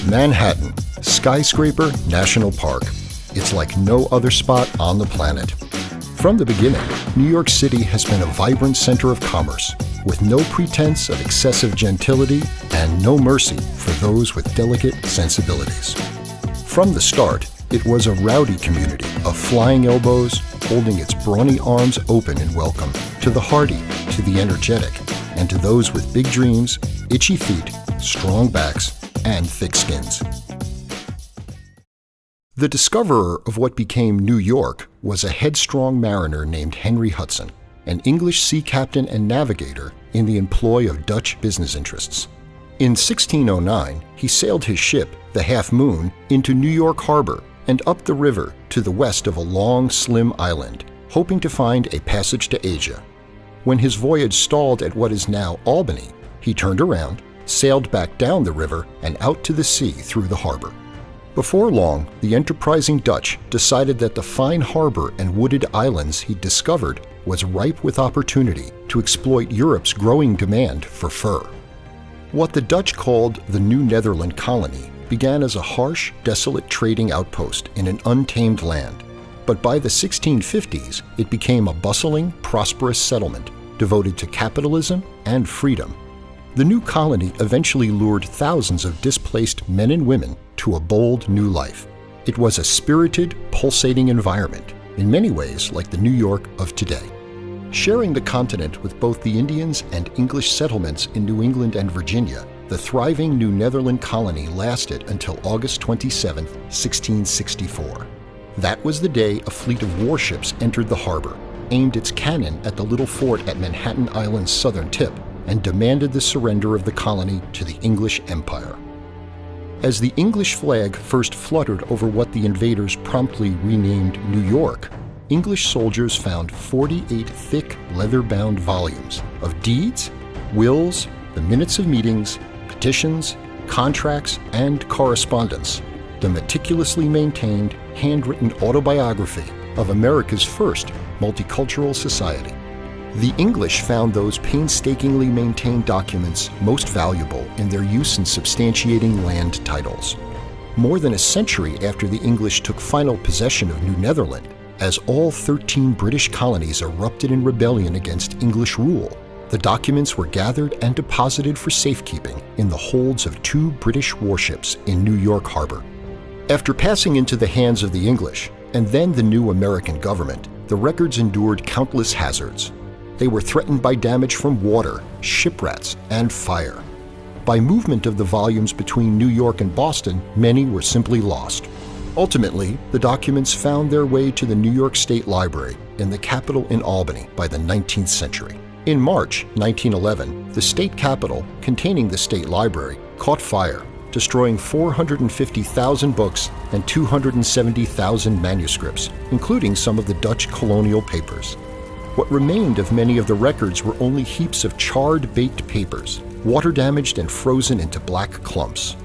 Manhattan, Skyscraper National Park. It's like no other spot on the planet. From the beginning, New York City has been a vibrant center of commerce, with no pretense of excessive gentility and no mercy for those with delicate sensibilities. From the start, it was a rowdy community of flying elbows, holding its brawny arms open in welcome to the hardy, to the energetic, and to those with big dreams, itchy feet, strong backs, and thick skins. The discoverer of what became New York was a headstrong mariner named Henry Hudson, an English sea captain and navigator in the employ of Dutch business interests. In 1609, he sailed his ship, the Half Moon, into New York Harbor and up the river to the west of a long, slim island, hoping to find a passage to Asia. When his voyage stalled at what is now Albany, he turned around, sailed back down the river and out to the sea through the harbor. Before long, the enterprising Dutch decided that the fine harbor and wooded islands he'd discovered was ripe with opportunity to exploit Europe's growing demand for fur. What the Dutch called the New Netherland Colony began as a harsh, desolate trading outpost in an untamed land, but by the 1650s it became a bustling, prosperous settlement devoted to capitalism and freedom. The new colony eventually lured thousands of displaced men and women to a bold new life. It was a spirited, pulsating environment, in many ways like the New York of today. Sharing the continent with both the Indians and English settlements in New England and Virginia, the thriving New Netherland colony lasted until August 27, 1664. That was the day a fleet of warships entered the harbor, aimed its cannon at the little fort at Manhattan Island's southern tip, and demanded the surrender of the colony to the English Empire. As the English flag first fluttered over what the invaders promptly renamed New York, English soldiers found 48 thick, leather-bound volumes of deeds, wills, the minutes of meetings, petitions, contracts, and correspondence, the meticulously maintained, handwritten autobiography of America's first multicultural society. The English found those painstakingly maintained documents most valuable in their use in substantiating land titles. More than a century after the English took final possession of New Netherland, as all 13 British colonies erupted in rebellion against English rule, the documents were gathered and deposited for safekeeping in the holds of 2 British warships in New York Harbor. After passing into the hands of the English, and then the new American government, the records endured countless hazards. They were threatened by damage from water, ship rats, and fire. By movement of the volumes between New York and Boston, many were simply lost. Ultimately, the documents found their way to the New York State Library in the Capitol in Albany by the 19th century. In March 1911, the state capitol, containing the state library, caught fire, destroying 450,000 books and 270,000 manuscripts, including some of the Dutch colonial papers. What remained of many of the records were only heaps of charred, baked papers, water-damaged and frozen into black clumps.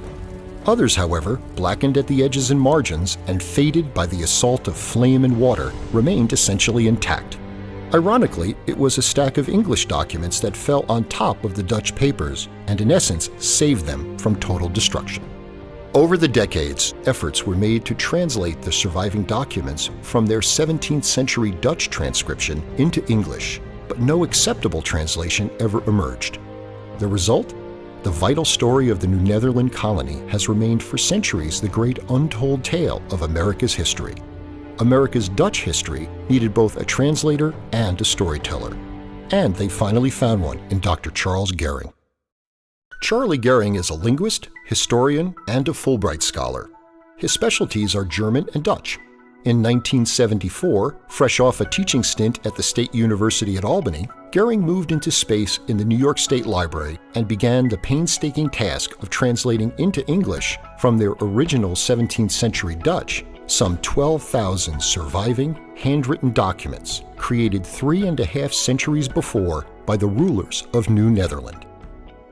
Others, however, blackened at the edges and margins and faded by the assault of flame and water, remained essentially intact. Ironically, it was a stack of English documents that fell on top of the Dutch papers and in essence saved them from total destruction. Over the decades, efforts were made to translate the surviving documents from their 17th century Dutch transcription into English, but no acceptable translation ever emerged. The result? The vital story of the New Netherland colony has remained for centuries the great untold tale of America's history. America's Dutch history needed both a translator and a storyteller. And they finally found one in Dr. Charles Goering. Charlie Goering is a linguist, historian, and a Fulbright scholar. His specialties are German and Dutch. In 1974, fresh off a teaching stint at the State University at Albany, Goering moved into space in the New York State Library and began the painstaking task of translating into English from their original 17th century Dutch some 12,000 surviving, handwritten documents created 3.5 centuries before by the rulers of New Netherland.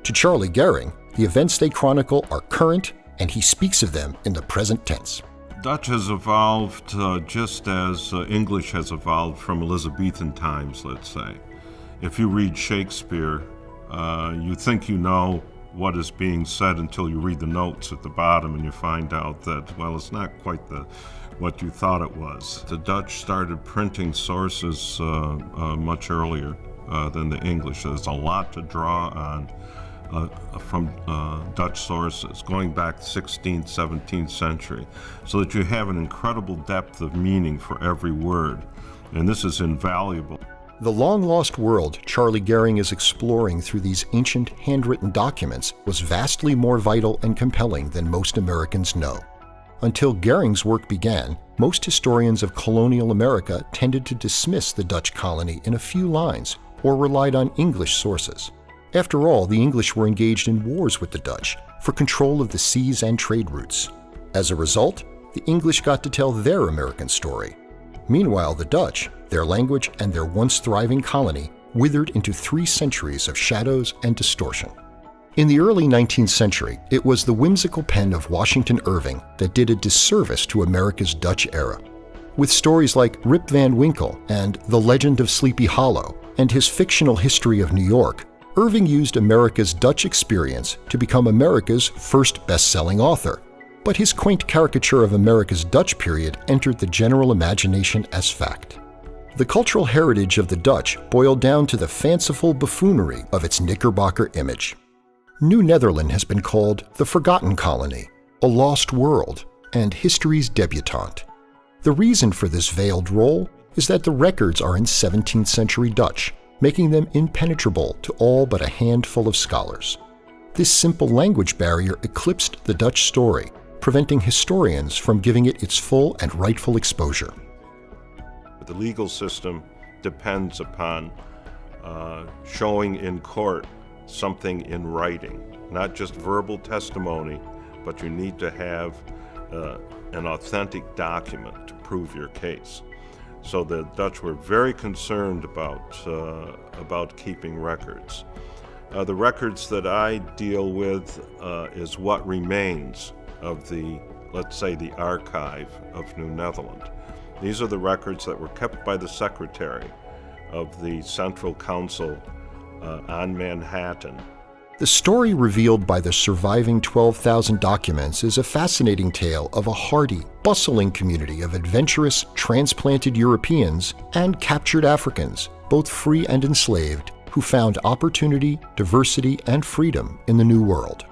To Charlie Goering, the events they chronicle are current, and he speaks of them in the present tense. Dutch has evolved just as English has evolved from Elizabethan times, let's say. If you read Shakespeare, you think you know what is being said until you read the notes at the bottom and you find out that, well, it's not quite what you thought it was. The Dutch started printing sources much earlier than the English. There's a lot to draw on from Dutch sources going back 16th, 17th century, so that you have an incredible depth of meaning for every word, and this is invaluable. The long-lost world Charlie Goering is exploring through these ancient handwritten documents was vastly more vital and compelling than most Americans know. Until Goering's work began, most historians of colonial America tended to dismiss the Dutch colony in a few lines or relied on English sources. After all, the English were engaged in wars with the Dutch for control of the seas and trade routes. As a result, the English got to tell their American story. Meanwhile, the Dutch, their language and their once thriving colony, withered into 3 centuries of shadows and distortion. In the early 19th century, it was the whimsical pen of Washington Irving that did a disservice to America's Dutch era. With stories like Rip Van Winkle and The Legend of Sleepy Hollow and his fictional history of New York, Irving used America's Dutch experience to become America's first best-selling author. But his quaint caricature of America's Dutch period entered the general imagination as fact. The cultural heritage of the Dutch boiled down to the fanciful buffoonery of its Knickerbocker image. New Netherland has been called the Forgotten Colony, a lost world, and history's debutante. The reason for this veiled role is that the records are in 17th century Dutch, making them impenetrable to all but a handful of scholars. This simple language barrier eclipsed the Dutch story, preventing historians from giving it its full and rightful exposure. The legal system depends upon showing in court something in writing, not just verbal testimony, but you need to have an authentic document to prove your case. So the Dutch were very concerned about keeping records. The records that I deal with is what remains of the, let's say, the archive of New Netherland. These are the records that were kept by the secretary of the Central Council on Manhattan. The story revealed by the surviving 12,000 documents is a fascinating tale of a hardy, bustling community of adventurous, transplanted Europeans and captured Africans, both free and enslaved, who found opportunity, diversity, and freedom in the New World.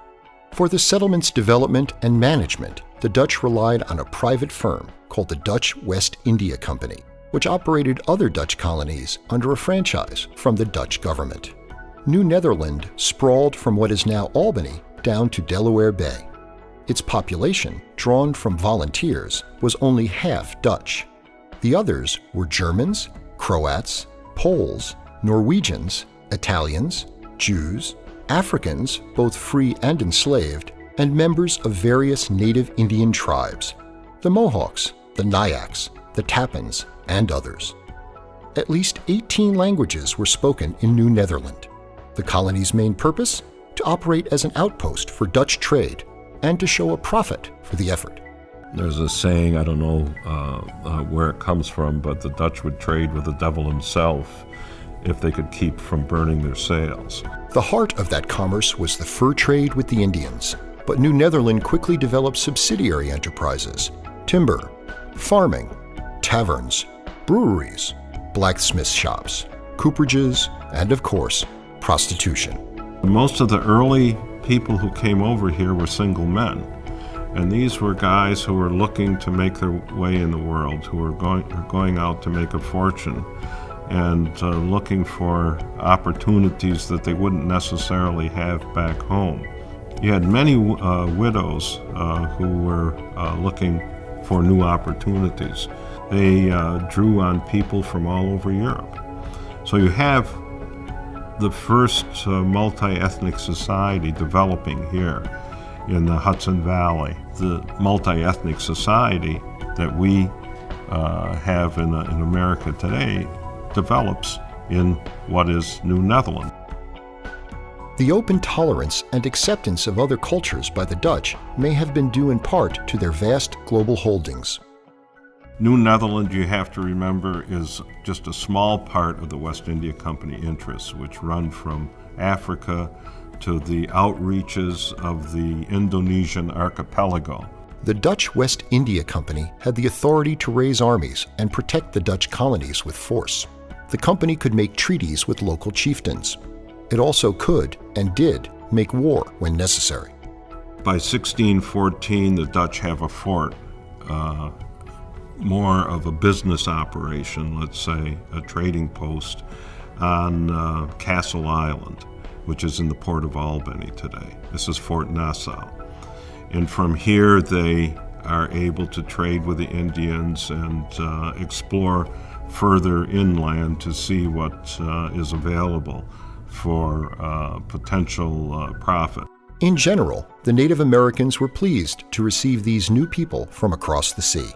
For the settlement's development and management, the Dutch relied on a private firm called the Dutch West India Company, which operated other Dutch colonies under a franchise from the Dutch government. New Netherland sprawled from what is now Albany down to Delaware Bay. Its population, drawn from volunteers, was only half Dutch. The others were Germans, Croats, Poles, Norwegians, Italians, Jews, Africans, both free and enslaved, and members of various native Indian tribes, the Mohawks, the Nayaks, the Tappans, and others. At least 18 languages were spoken in New Netherland. The colony's main purpose? To operate as an outpost for Dutch trade and to show a profit for the effort. There's a saying, I don't know where it comes from, but the Dutch would trade with the devil himself if they could keep from burning their sails. The heart of that commerce was the fur trade with the Indians, but New Netherland quickly developed subsidiary enterprises, timber, farming, taverns, breweries, blacksmith shops, cooperages, and of course, prostitution. Most of the early people who came over here were single men, and these were guys who were looking to make their way in the world, who were going out to make a fortune and looking for opportunities that they wouldn't necessarily have back home. You had many widows who were looking for new opportunities. They drew on people from all over Europe. So you have the first multi-ethnic society developing here in the Hudson Valley. The multi-ethnic society that we have in America today develops in what is New Netherland. The open tolerance and acceptance of other cultures by the Dutch may have been due in part to their vast global holdings. New Netherland, you have to remember, is just a small part of the West India Company interests, which run from Africa to the outreaches of the Indonesian archipelago. The Dutch West India Company had the authority to raise armies and protect the Dutch colonies with force. The company could make treaties with local chieftains. It also could, and did, make war when necessary. By 1614, the Dutch have a fort, more of a business operation, let's say, a trading post on Castle Island, which is in the port of Albany today. This is Fort Nassau. And from here, they are able to trade with the Indians and explore further inland to see what is available for potential profit. In general, the Native Americans were pleased to receive these new people from across the sea.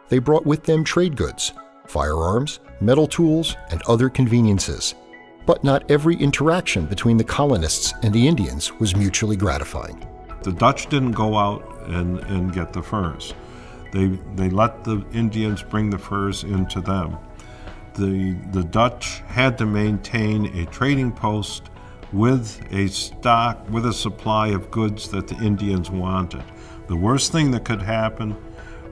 They brought with them trade goods, firearms, metal tools, and other conveniences. But not every interaction between the colonists and the Indians was mutually gratifying. The Dutch didn't go out and get the furs. They let the Indians bring the furs into them. The Dutch had to maintain a trading post with a supply of goods that the Indians wanted. The worst thing that could happen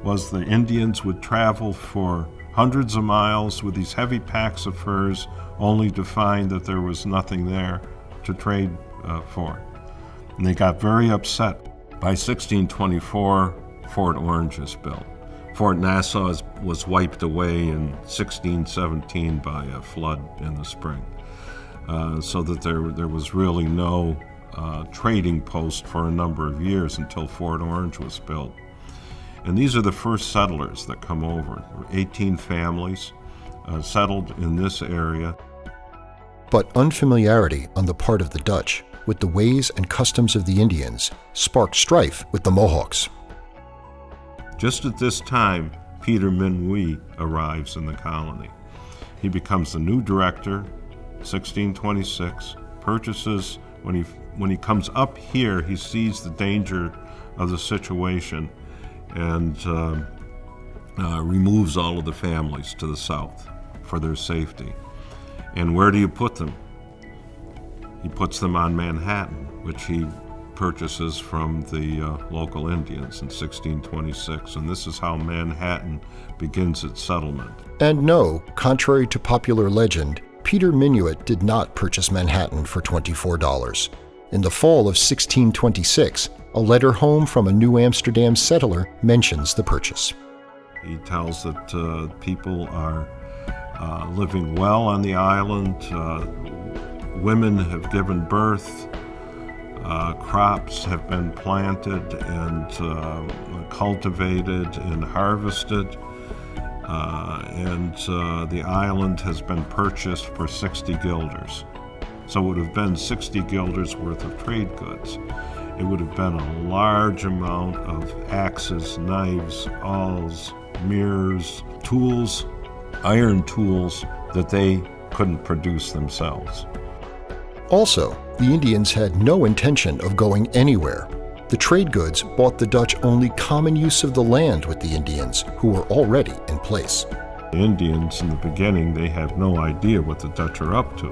was the Indians would travel for hundreds of miles with these heavy packs of furs, only to find that there was nothing there to trade for. And they got very upset. By 1624, Fort Orange is built. Fort Nassau was wiped away in 1617 by a flood in the spring, so that there was really no trading post for a number of years until Fort Orange was built. And these are the first settlers that come over. 18 families settled in this area. But unfamiliarity on the part of the Dutch with the ways and customs of the Indians sparked strife with the Mohawks. Just at this time, Peter Minuit arrives in the colony. He becomes the new director, 1626, purchases, when he comes up here, he sees the danger of the situation and removes all of the families to the south for their safety. And where do you put them? He puts them on Manhattan, which he purchases from the local Indians in 1626, and this is how Manhattan begins its settlement. And no, contrary to popular legend, Peter Minuit did not purchase Manhattan for $24. In the fall of 1626, a letter home from a New Amsterdam settler mentions the purchase. He tells that people are living well on the island, women have given birth, crops have been planted and cultivated and harvested, and the island has been purchased for 60 guilders. So it would have been 60 guilders worth of trade goods. It would have been a large amount of axes, knives, awls, mirrors, tools, iron tools that they couldn't produce themselves. Also, the Indians had no intention of going anywhere. The trade goods bought the Dutch only common use of the land with the Indians, who were already in place. The Indians, in the beginning, they have no idea what the Dutch are up to,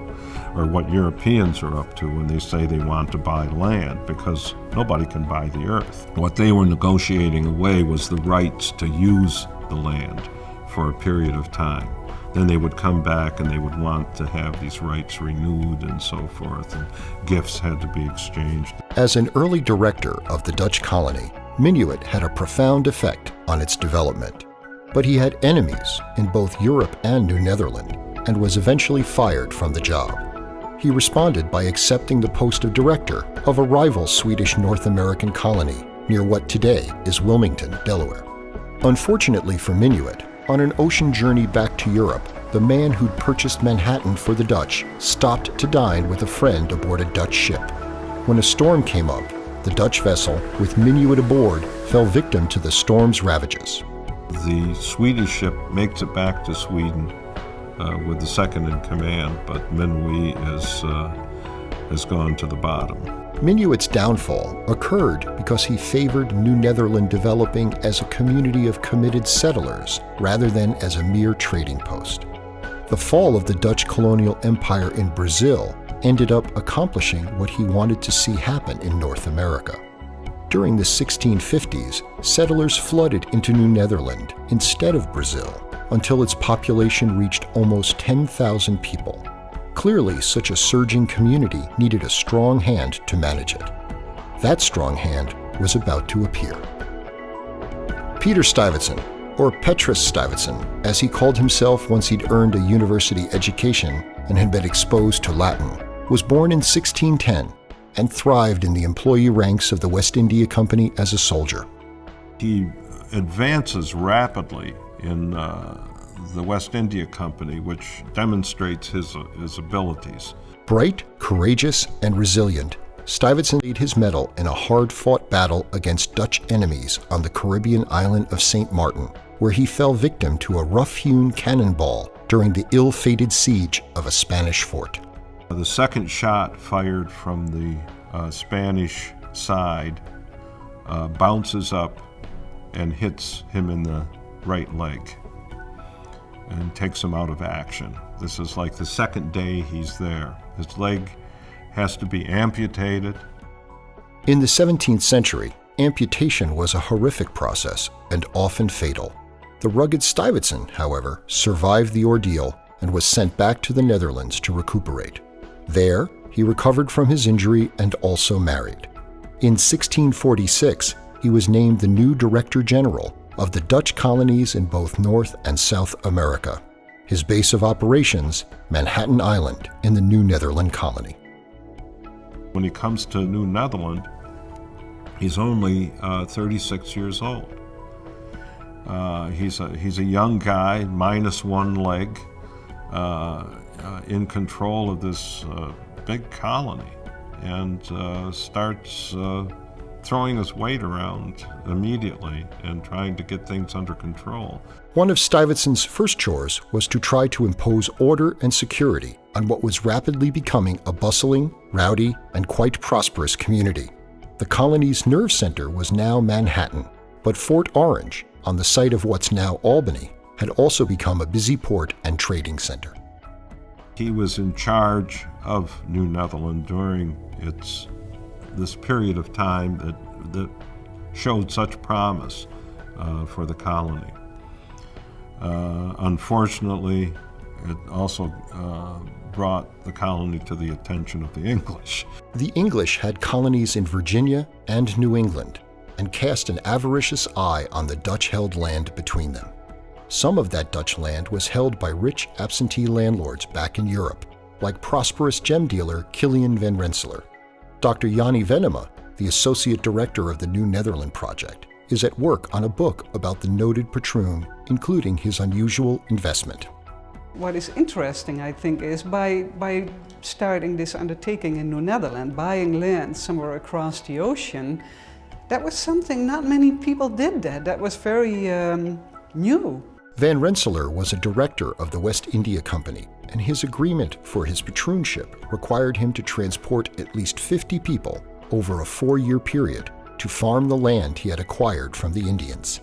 or what Europeans are up to when they say they want to buy land, because nobody can buy the earth. What they were negotiating away was the rights to use the land for a period of time. Then they would come back and they would want to have these rights renewed and so forth, and gifts had to be exchanged. As an early director of the Dutch colony, Minuit had a profound effect on its development. But he had enemies in both Europe and New Netherland, and was eventually fired from the job. He responded by accepting the post of director of a rival Swedish North American colony near what today is Wilmington, Delaware. Unfortunately for Minuit, on an ocean journey back to Europe, the man who'd purchased Manhattan for the Dutch stopped to dine with a friend aboard a Dutch ship. When a storm came up, the Dutch vessel, with Minuit aboard, fell victim to the storm's ravages. The Swedish ship makes it back to Sweden with the second in command, but Minuit has gone to the bottom. Minuit's downfall occurred because he favored New Netherland developing as a community of committed settlers rather than as a mere trading post. The fall of the Dutch colonial empire in Brazil ended up accomplishing what he wanted to see happen in North America. During the 1650s, settlers flooded into New Netherland instead of Brazil, until its population reached almost 10,000 people. Clearly, such a surging community needed a strong hand to manage it. That strong hand was about to appear. PeterStuyvesant, or PeterStuyvesant, as he called himself once he'd earned a university education and had been exposed to Latin, was born in 1610 and thrived in the employee ranks of the West India Company as a soldier. He advances rapidly in the West India Company, which demonstrates his abilities. Bright, courageous, and resilient, Stuyvesant made his medal in a hard-fought battle against Dutch enemies on the Caribbean island of St. Martin, where he fell victim to a rough-hewn cannonball during the ill-fated siege of a Spanish fort. The second shot fired from the Spanish side bounces up and hits him in the right leg and takes him out of action. This is like the second day he's there. His leg has to be amputated. In the 17th century, amputation was a horrific process and often fatal. The rugged Stuyvesant, however, survived the ordeal and was sent back to the Netherlands to recuperate. There, he recovered from his injury and also married. In 1646, he was named the new Director General of the Dutch colonies in both North and South America. His base of operations, Manhattan Island in the New Netherland Colony. When he comes to New Netherland, he's only 36 years old. He's a young guy, minus one leg, in control of this big colony, and starts throwing his weight around immediately and trying to get things under control. One of Stuyvesant's first chores was to try to impose order and security on what was rapidly becoming a bustling, rowdy, and quite prosperous community. The colony's nerve center was now Manhattan, but Fort Orange, on the site of what's now Albany, had also become a busy port and trading center. He was in charge of New Netherland during this period of time that showed such promise for the colony. Unfortunately, it also brought the colony to the attention of the English. The English had colonies in Virginia and New England and cast an avaricious eye on the Dutch-held land between them. Some of that Dutch land was held by rich absentee landlords back in Europe, like prosperous gem dealer Kilian van Rensselaer. Dr. Yanni Venema, the associate director of the New Netherland Project, is at work on a book about the noted patroon, including his unusual investment. What is interesting, I think, is by starting this undertaking in New Netherland, buying land somewhere across the ocean, that was something not many people did that. That was very new. Van Rensselaer was a director of the West India Company, and his agreement for his patroonship required him to transport at least 50 people over a 4-year period to farm the land he had acquired from the Indians.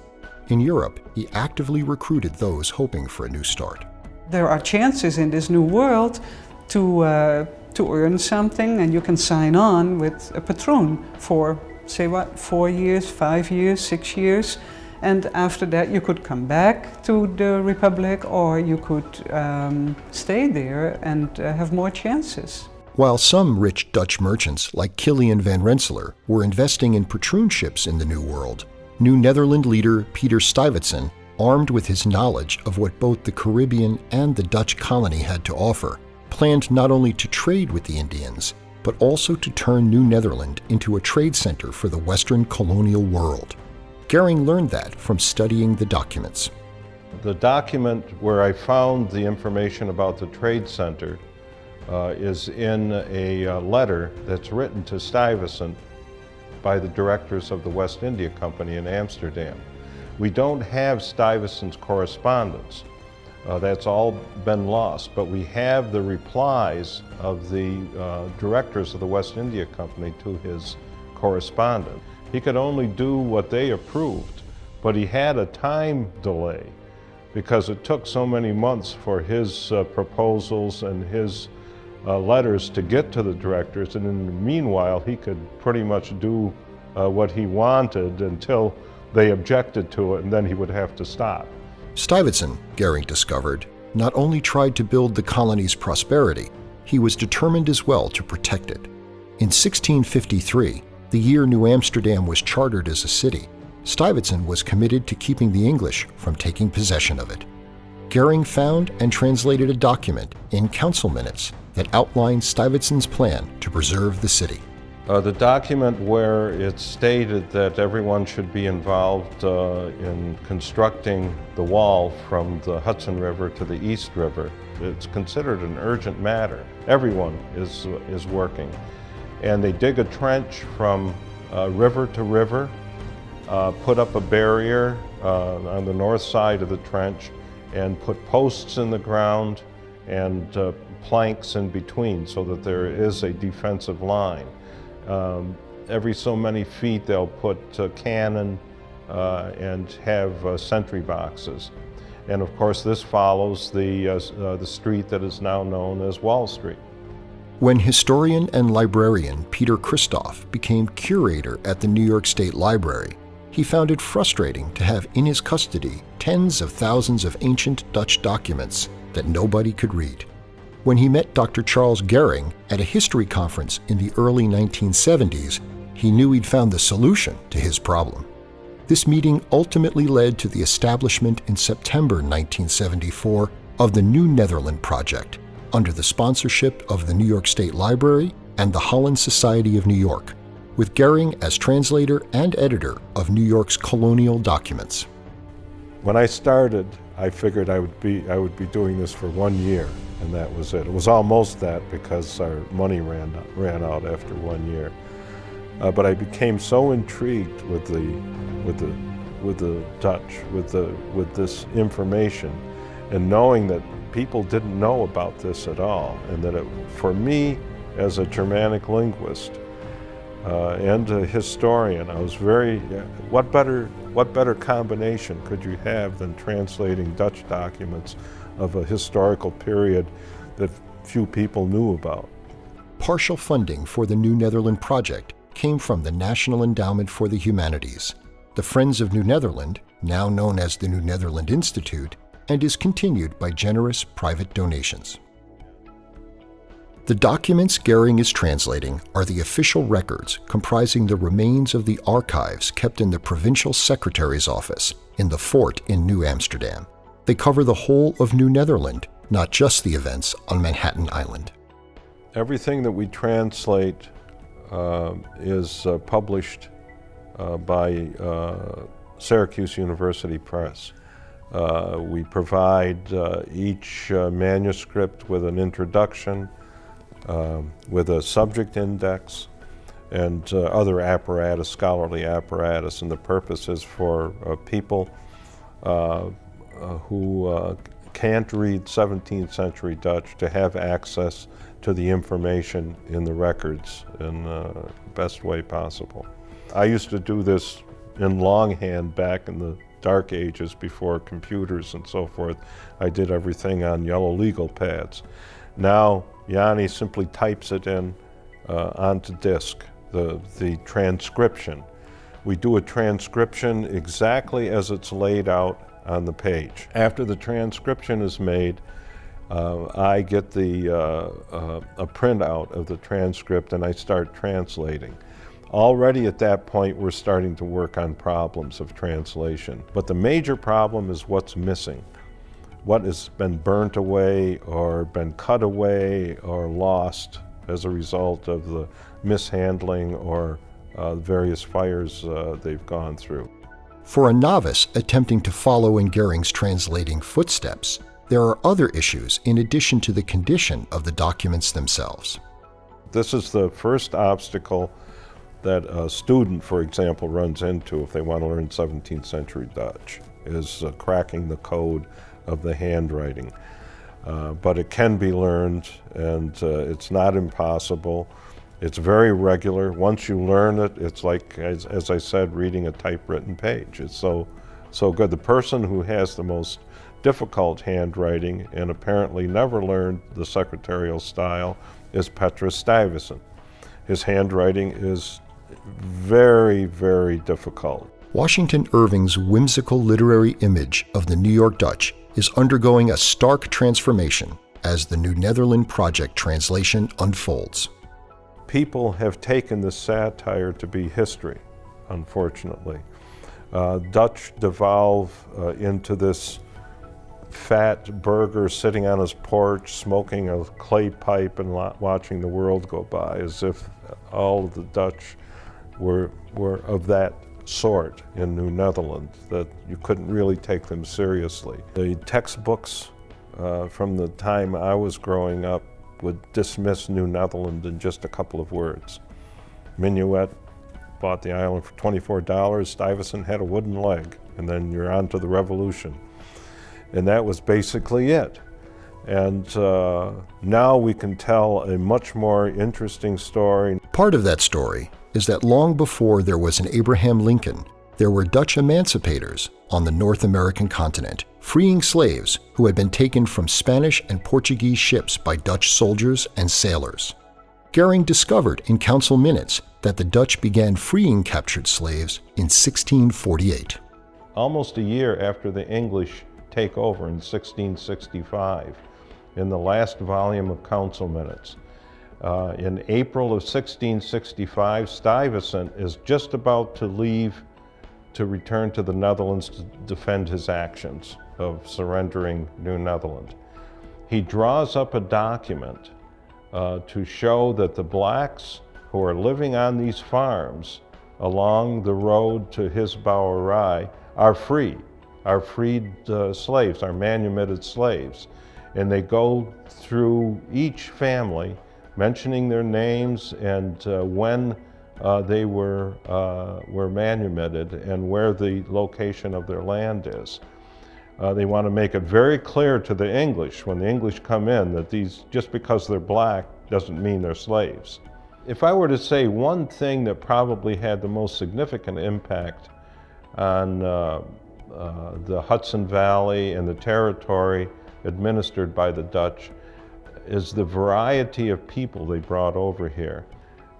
In Europe, he actively recruited those hoping for a new start. There are chances in this new world to earn something, and you can sign on with a patroon for, say what, 4 years, 5 years, 6 years. And after that you could come back to the Republic, or you could stay there and have more chances. While some rich Dutch merchants like Kilian van Rensselaer were investing in patroonships in the New World, New Netherland leader PeterStuyvesant, armed with his knowledge of what both the Caribbean and the Dutch colony had to offer, planned not only to trade with the Indians, but also to turn New Netherland into a trade center for the Western colonial world. Goering learned that from studying the documents. The document where I found the information about the trade center is in a letter that's written to Stuyvesant by the directors of the West India Company in Amsterdam. We don't have Stuyvesant's correspondence. That's all been lost, but we have the replies of the directors of the West India Company to his correspondent. He could only do what they approved, but he had a time delay because it took so many months for his proposals and his letters to get to the directors, and in the meanwhile he could pretty much do what he wanted until they objected to it, and then he would have to stop. Stuyvesant, Goering discovered, not only tried to build the colony's prosperity, he was determined as well to protect it. In 1653, the year New Amsterdam was chartered as a city, Stuyvesant was committed to keeping the English from taking possession of it. Goering found and translated a document in council minutes that outlined Stuyvesant's plan to preserve the city. The document where it stated that everyone should be involved in constructing the wall from the Hudson River to the East River, it's considered an urgent matter. Everyone is working. And they dig a trench from river to river, put up a barrier on the north side of the trench, and put posts in the ground and planks in between so that there is a defensive line. Every so many feet they'll put cannon and have sentry boxes. And of course this follows the street that is now known as Wall Street. When historian and librarian Peter Christoph became curator at the New York State Library, he found it frustrating to have in his custody tens of thousands of ancient Dutch documents that nobody could read. When he met Dr. Charles Goering at a history conference in the early 1970s, he knew he'd found the solution to his problem. This meeting ultimately led to the establishment in September 1974 of the New Netherland Project, under the sponsorship of the New York State Library and the Holland Society of New York, with Goering as translator and editor of New York's colonial documents. When I started, I figured I would be doing this for 1 year, and that was it. It was almost that because our money ran out after 1 year. But I became so intrigued with the Dutch, with this information, and knowing that people didn't know about this at all, and that for me, as a Germanic linguist and a historian, I was what better combination could you have than translating Dutch documents of a historical period that few people knew about? Partial funding for the New Netherland Project came from the National Endowment for the Humanities, the Friends of New Netherland, now known as the New Netherland Institute, and is continued by generous private donations. The documents Goering is translating are the official records comprising the remains of the archives kept in the Provincial Secretary's office in the fort in New Amsterdam. They cover the whole of New Netherland, not just the events on Manhattan Island. Everything that we translate is published by Syracuse University Press. We provide each manuscript with an introduction, with a subject index, and other apparatus, scholarly apparatus, and the purpose is for people who can't read 17th century Dutch to have access to the information in the records in the best way possible. I used to do this in longhand back in the dark ages before computers and so forth. I did everything on yellow legal pads. Now Yanni simply types it in onto disk, the transcription. We do a transcription exactly as it's laid out on the page. After the transcription is made, I get a printout of the transcript and I start translating. Already at that point, we're starting to work on problems of translation. But the major problem is what's missing. What has been burnt away or been cut away or lost as a result of the mishandling or various fires they've gone through. For a novice attempting to follow in Goering's translating footsteps, there are other issues in addition to the condition of the documents themselves. This is the first obstacle that a student, for example, runs into if they want to learn 17th century Dutch, is cracking the code of the handwriting. But it can be learned, and it's not impossible. It's very regular. Once you learn it, it's like, as I said, reading a typewritten page. It's so good. The person who has the most difficult handwriting and apparently never learned the secretarial style is PeterStuyvesant. His handwriting is very, very difficult. Washington Irving's whimsical literary image of the New York Dutch is undergoing a stark transformation as the New Netherland Project translation unfolds. People have taken this satire to be history, unfortunately. Dutch devolve into this fat burger sitting on his porch, smoking a clay pipe and watching the world go by, as if all of the Dutch were of that sort in New Netherland, that you couldn't really take them seriously. The textbooks from the time I was growing up would dismiss New Netherland in just a couple of words. Minuit bought the island for $24, Stuyvesant had a wooden leg, and then you're on to the revolution. And that was basically it. And now we can tell a much more interesting story. Part of that story is that long before there was an Abraham Lincoln, there were Dutch emancipators on the North American continent, freeing slaves who had been taken from Spanish and Portuguese ships by Dutch soldiers and sailors. Goering discovered in council minutes that the Dutch began freeing captured slaves in 1648. Almost a year after the English take over in 1665, in the last volume of council minutes, in April of 1665, Stuyvesant is just about to leave to return to the Netherlands to defend his actions of surrendering New Netherland. He draws up a document to show that the blacks who are living on these farms along the road to his Bowerai are free, are freed slaves, are manumitted slaves. And they go through each family mentioning their names and when they were manumitted and where the location of their land is. They want to make it very clear to the English, when the English come in, that these, just because they're black doesn't mean they're slaves. If I were to say one thing that probably had the most significant impact on the Hudson Valley and the territory administered by the Dutch is the variety of people they brought over here.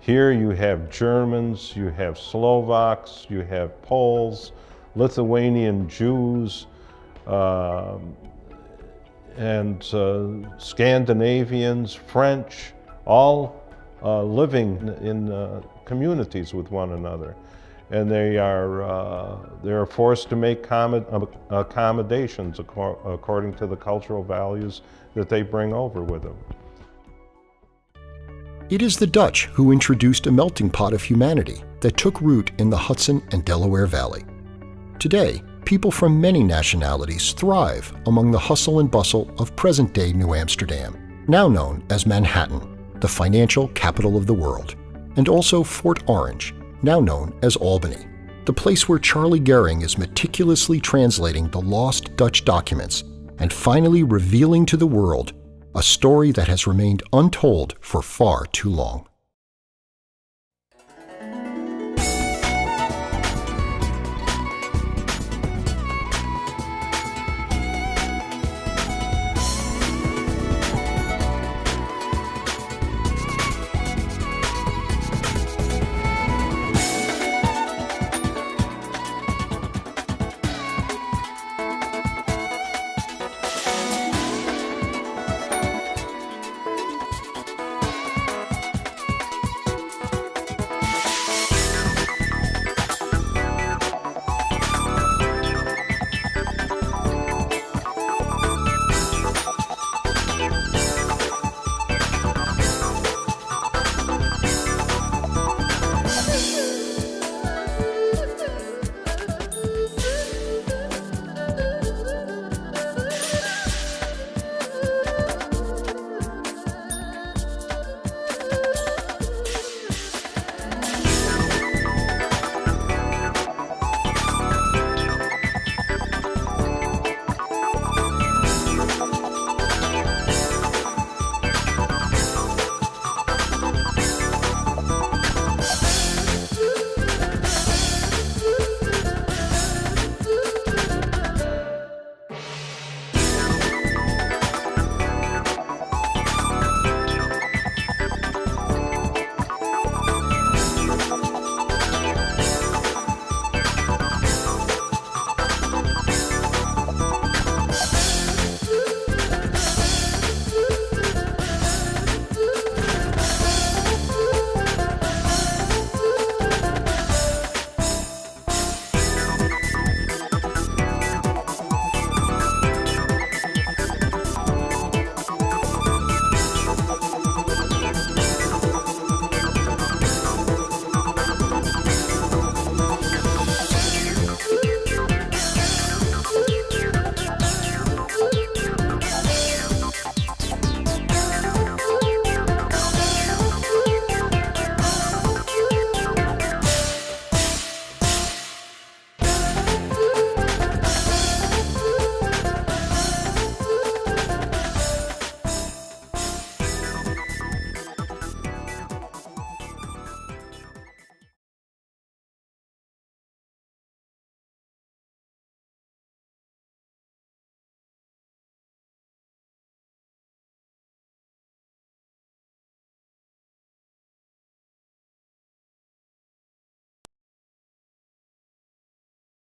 Here you have Germans, you have Slovaks, you have Poles, Lithuanian Jews, and Scandinavians, French, all living in communities with one another. And they are forced to make accommodations according to the cultural values that they bring over with them. It is the Dutch who introduced a melting pot of humanity that took root in the Hudson and Delaware Valley. Today, people from many nationalities thrive among the hustle and bustle of present-day New Amsterdam, now known as Manhattan, the financial capital of the world, and also Fort Orange, now known as Albany, the place where Charlie Goering is meticulously translating the lost Dutch documents and finally revealing to the world a story that has remained untold for far too long.